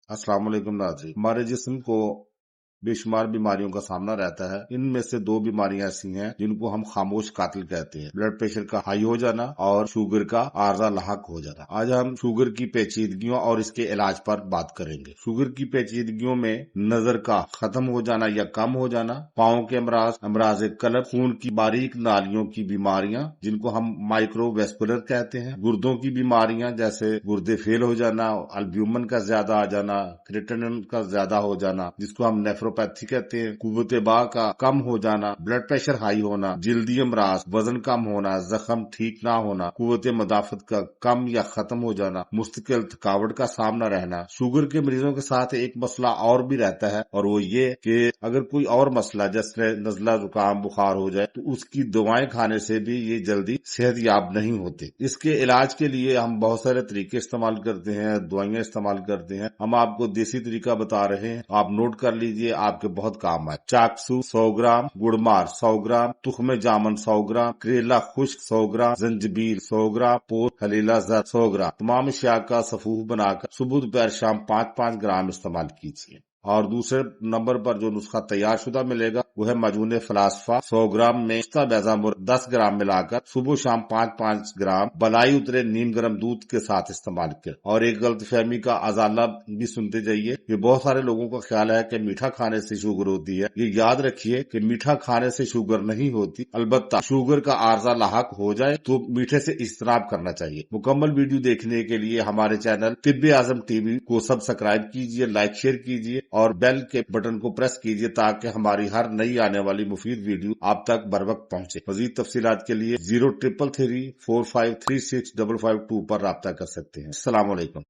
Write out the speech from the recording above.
अस्सलाम वालेकुम नाज़रीन। हमारे जिस्म को बेशुमार बीमारियों का सामना रहता है। इनमें से दो बीमारियां ऐसी हैं जिनको हम खामोश कातिल कहते हैं, ब्लड प्रेशर का हाई हो जाना और शुगर का आर्जा लाहक हो जाना। आज हम शुगर की पेचीदगियों और इसके इलाज पर बात करेंगे। शुगर की पेचीदगियों में नजर का खत्म हो जाना या कम हो जाना, पाँव के अमराज कल्ब, खून की बारीक नालियों की बीमारियां जिनको हम माइक्रोवेस्कुलर कहते हैं, गुर्दों की बीमारियां जैसे गुर्दे फेल हो जाना, अल्ब्यूमिन का ज्यादा आ जाना, क्रिएटिनिन का ज्यादा हो जाना जिसको हम नेफ्रोपैथी कहते हैं, कुव्वते बा का कम हो जाना, ब्लड प्रेशर हाई होना, जल्दी अमराज, वजन कम होना, जख्म ठीक ना होना, कुव्वते मदाफत का कम या खत्म हो जाना, मुस्तकिल थकावट का सामना रहना। शुगर के मरीजों के साथ एक मसला और भी रहता है और वो ये कि अगर कोई और मसला जैसे नजला जुकाम बुखार हो जाए तो उसकी दवाएं खाने से भी ये जल्दी सेहतयाब नहीं होते। इसके इलाज के लिए हम बहुत सारे तरीके इस्तेमाल करते हैं, दवाइयां इस्तेमाल करते हैं। हम आपको देसी तरीका बता रहे हैं, आप नोट कर लीजिए, आपके बहुत काम आए। चाकसू 100 ग्राम, गुड़मार 100 ग्राम, तुख्मे जामन 100 ग्राम, करेला खुश्क 100 ग्राम, जंजबील 100 ग्राम, पोस्त हलीला जर 100 ग्राम। तमाम अशिया का सफूफ बनाकर सुबह दोपहर शाम 5-5 ग्राम इस्तेमाल कीजिए। और दूसरे नंबर पर जो नुस्खा तैयार शुदा मिलेगा वो है मजून फलासफा 100 ग्राम में पिस्ता बेजामुर 10 ग्राम मिलाकर सुबह शाम 5-5 ग्राम बलाई उतरे नीम गर्म दूध के साथ इस्तेमाल कर। और एक गलतफहमी का अजाला भी सुनते जाइए। ये बहुत सारे लोगों का ख्याल है कि मीठा खाने से शुगर होती है। ये याद रखिए कि मीठा खाने से शुगर नहीं होती, अलबत्ता शुगर का आर्जा लाहक हो जाए तो मीठे से इज्तनाब करना चाहिए। मुकम्मल वीडियो देखने के लिए हमारे चैनल तिब्बे आजम टीवी को सब्सक्राइब कीजिए, लाइक शेयर कीजिए और बेल के बटन को प्रेस कीजिए ताकि हमारी हर नई आने वाली मुफीद वीडियो आप तक बर वक्त पहुंचे। मजीद तफसीलात के लिए 0333 4536 552 पर राब्ता कर सकते हैं। अस्सलाम वालेकुम।